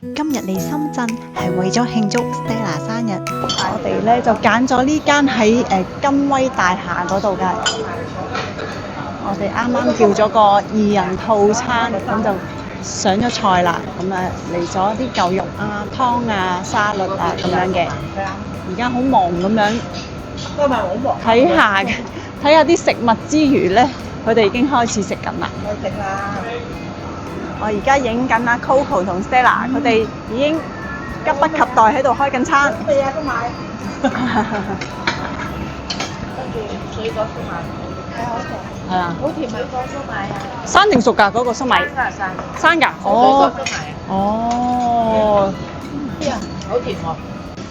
今日嚟深圳係為咗慶祝 Stella 生日，我哋咧就揀咗呢間喺金威大廈嗰度㗎。我哋啱啱叫咗個2人套餐，咁就上咗菜啦。咁啊嚟咗啲牛肉啊、湯啊、沙律啊咁樣嘅。而家好忙咁樣睇下啲食物之餘咧，佢哋已經開始食緊啦。食啦！我而家影緊阿 Coco 同 Stella，佢哋已經急不及待喺度開緊餐。咩嘢都買。跟住水果都買。係啊。好甜水果都買啊！生定熟㗎嗰個粟米？生㗎。哦。哦。好甜喎！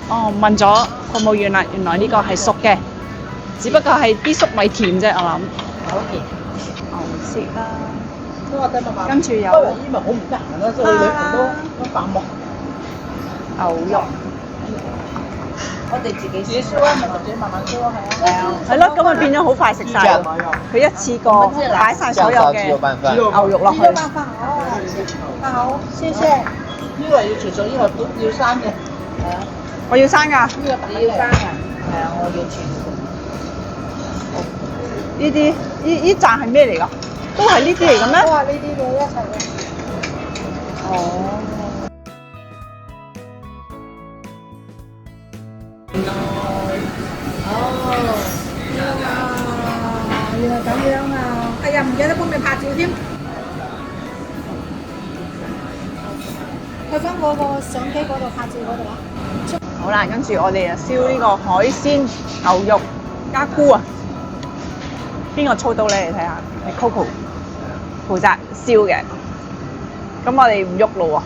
哦，問咗服務員啦，原來呢個係熟嘅，只不過係啲粟米甜啫，我諗。好甜。牛舌啦，都話得嘛。跟住有因為好唔得閒啦，所以旅行都繁忙。牛肉。我哋自己燒啊，咪自己慢慢燒啊，係啊。係咯，咁啊變咗好快食晒。佢一次過擺晒所有嘅牛肉落去。好，謝謝。呢個要全熟，呢個要生嘅。係啊。我要生㗎。呢個你要生㗎。係啊，我要全熟。呢扎係咩嚟㗎？都係呢啲嚟嘅咩？都係呢啲嘅一齊嘅。哦。原來咁樣啊！哎呀，唔記得幫你拍照添。去翻嗰個相機嗰度拍照嗰度啊！好啦，跟住我哋就燒呢個海鮮牛肉加菇啊！邊個操刀咧？你睇下，係 Coco 負責燒嘅。咁我哋唔喐咯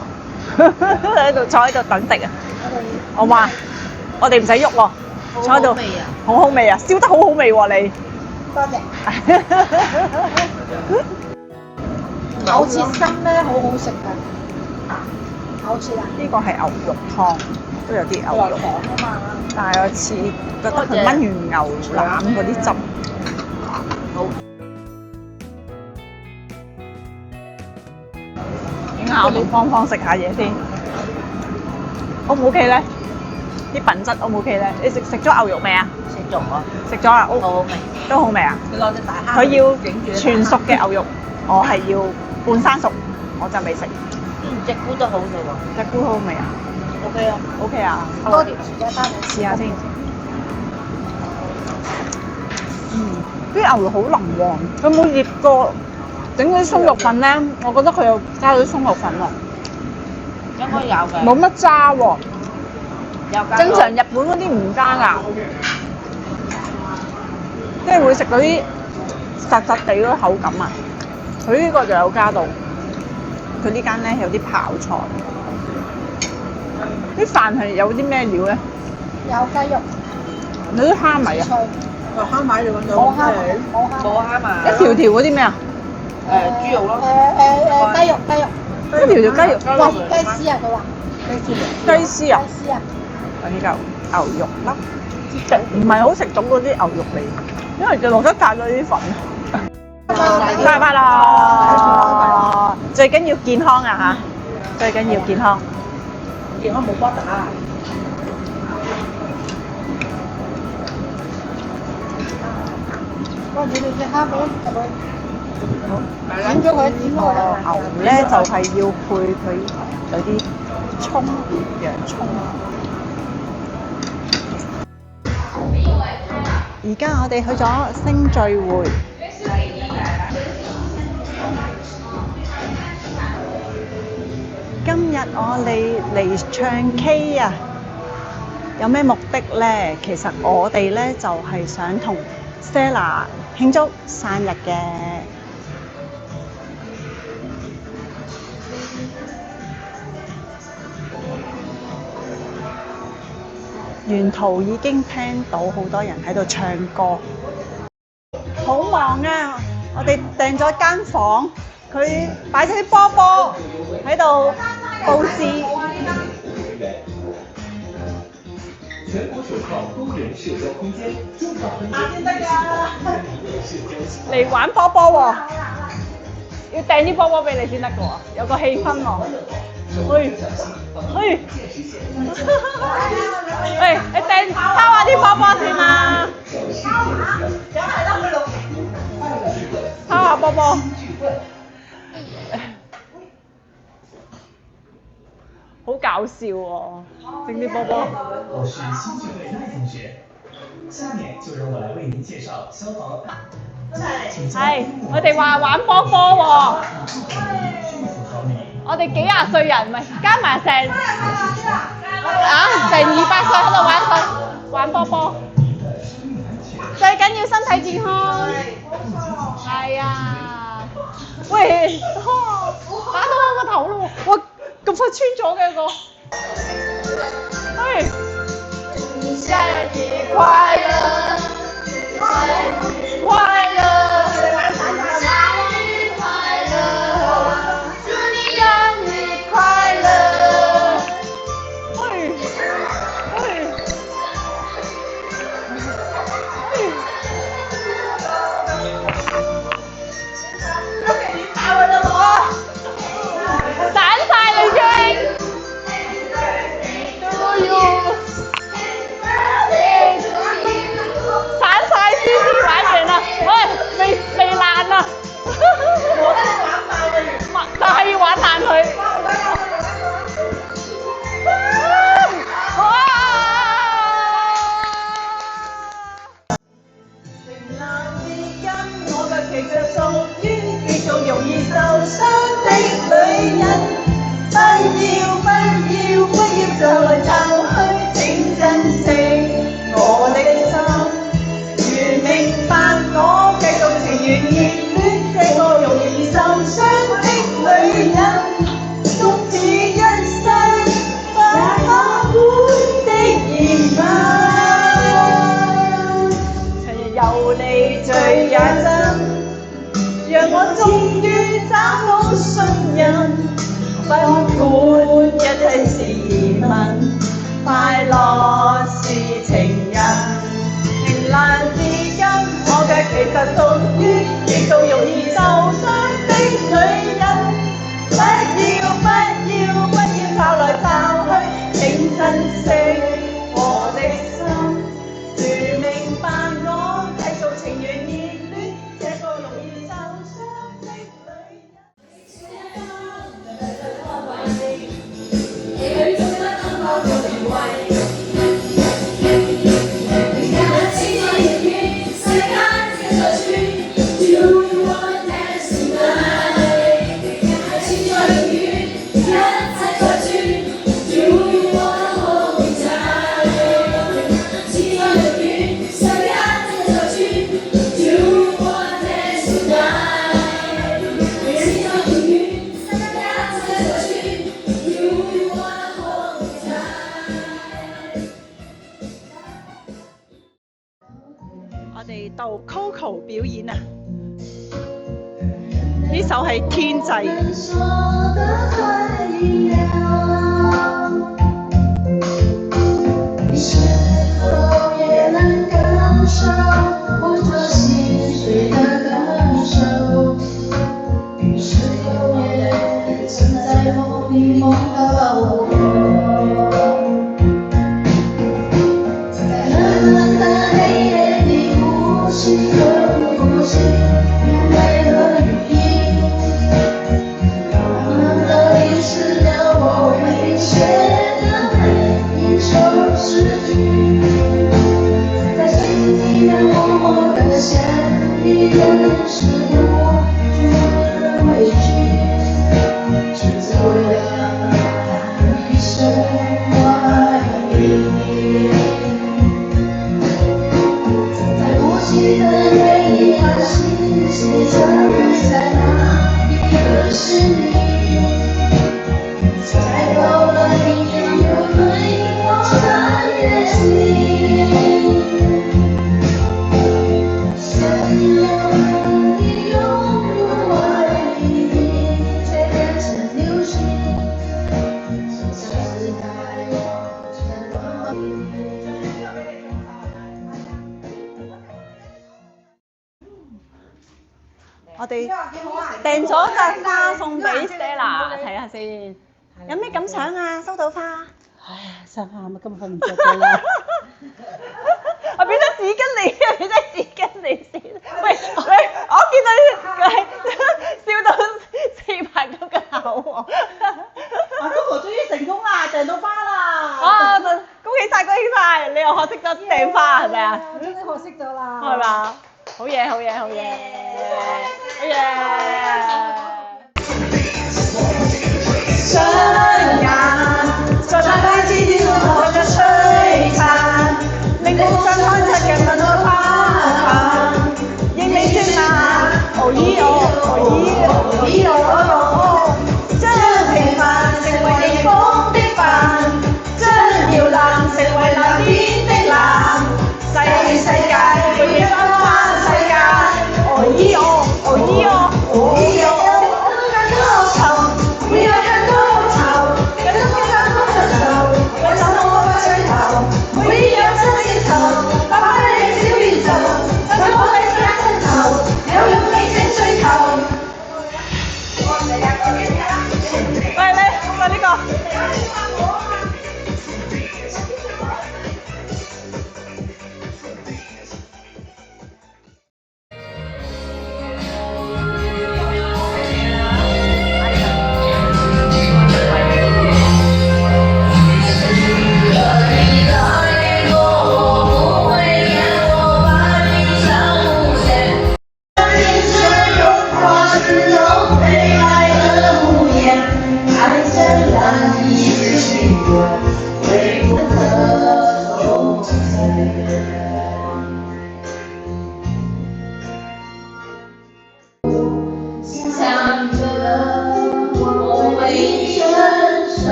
喎，坐喺度等敵啊！我話我哋唔使喐喎，坐喺度。好好味啊！燒得好好味喎你。多謝。牛切心咧，好好食㗎。牛切啊！呢個係牛肉湯，都有啲牛肉。但係我似覺得佢炆完牛腩嗰啲汁。好。影下我同芳芳食下嘢先。O 唔 OK 咧？啲品質 O 唔 OK 咧？你食咗牛肉未啊？食咗啊！食咗啦，好好味，都好味啊！你攞隻大蝦，佢要全熟嘅牛肉，我係要半生熟，我就未食。隻菇都好嘅喎，隻菇好味啊 OK 啊？OK 啊，多條薯仔包你試下先。啲牛肉好腍喎，佢冇醃過，整嗰啲鬆肉粉咧，我覺得佢有加咗啲鬆肉粉喎。應該有嘅，冇乜渣喎，有加。正常日本嗰啲唔加㗎，即係會食到啲實實地嗰個口感啊。佢呢個就有加到，佢呢間咧有啲泡菜。啲飯係有啲咩料咧？有雞肉，有啲蝦米啊。蝦米你揾到？冇蝦米，冇蝦米。一條條嗰啲咩啊？豬肉咯。雞肉。一條條雞肉。喂，雞絲啊，佢話。雞絲啊？雞絲啊。呢嚿牛肉粒，唔係好食到嗰啲牛肉味，因為就落咗太多啲粉。拜拜啦！最緊要健康啊嚇！最緊要健康。健康冇波打。哇！你哋隻蝦餅入去，剪咗佢剪開啦。牛咧就係要配佢有啲葱、洋葱。而家我哋去咗星聚會。今日我哋嚟唱 K 啊！有咩目的咧？其實我哋咧就係想同 Stella 慶祝生日嘅。沿途已經聽到好多人喺度唱歌，好忙啊！我哋訂咗間房，佢擺咗啲波波喺度佈置。全國首創多元社交空間，嚟玩波波喎，要訂啲波波俾你先得嘅喎，有個氣氛喎。喂，你掟拋下啲波波先啦，拋下波波。好搞笑喎，整啲波波。我是新聚会赖同学，下面就讓我來為您介紹消防。係，我哋話玩波波喎。我哋幾廿歲人，咪加埋成200歲喺度玩波波。最緊要身體健康。係啊。喂，打到我個頭咯喎！哇，咁快穿咗嘅個。喂。生日快樂，生日快樂，生日快樂，祝你生日快樂。喂，散晒啦已經。散晒先玩完啦，喂，未爛啊！我都玩爆嘅，就係要玩爛佢。哇！情難自禁，我嘅其實屬於幾種容易受傷的女人。不要就來就去，請珍惜我的心。如明白我繼續情願熱戀這個容易受傷的女人，終此一生不可管的疑問。長日遊離聚也真，讓我終於找到信任。不管一切是疑問，快樂是情人。情難自禁，我嘅其實屬於極度容易受傷的女人。不要跑來跑去，請珍惜我的心。如明白我繼續情願熱戀這個容易受傷的女人。我哋到 Coco 表演啊！呢首係《天際》。我哋訂咗扎花送俾 Stella，睇下先。有咩感想啊？收到花，唉，想喊啊，根本瞓唔着㗎啦。我俾咗紙巾你啊！俾咗紙巾你先。喂，你我見到佢笑到四排嗰個口喎。阿 Coco 終於成功啦，訂到花啦！啊！恭喜晒，恭喜晒！你又學識咗訂花係咪啊？終於學識咗啦。係嘛？好嘢，好嘢，好嘢，好嘢！雙眼在那大自然中嘅璀璨，令我想開出嘅問我花瓣，認你轉眼，哦咦哦，哦咦哦咦哦，將平凡成為逆風的帆，將搖籃成為藍天的藍，世界永遠花花世界，哦咦哦，哦咦哦，哦咦哦。喂，你喂呢個。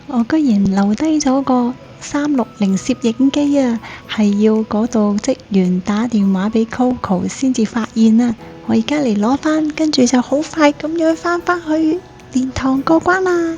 我居然留低咗個360攝影機啊，係要嗰度職員打電話俾 Coco 先至發現啊！我而家嚟攞返，跟住就好快咁樣返返去蓮塘過關啦。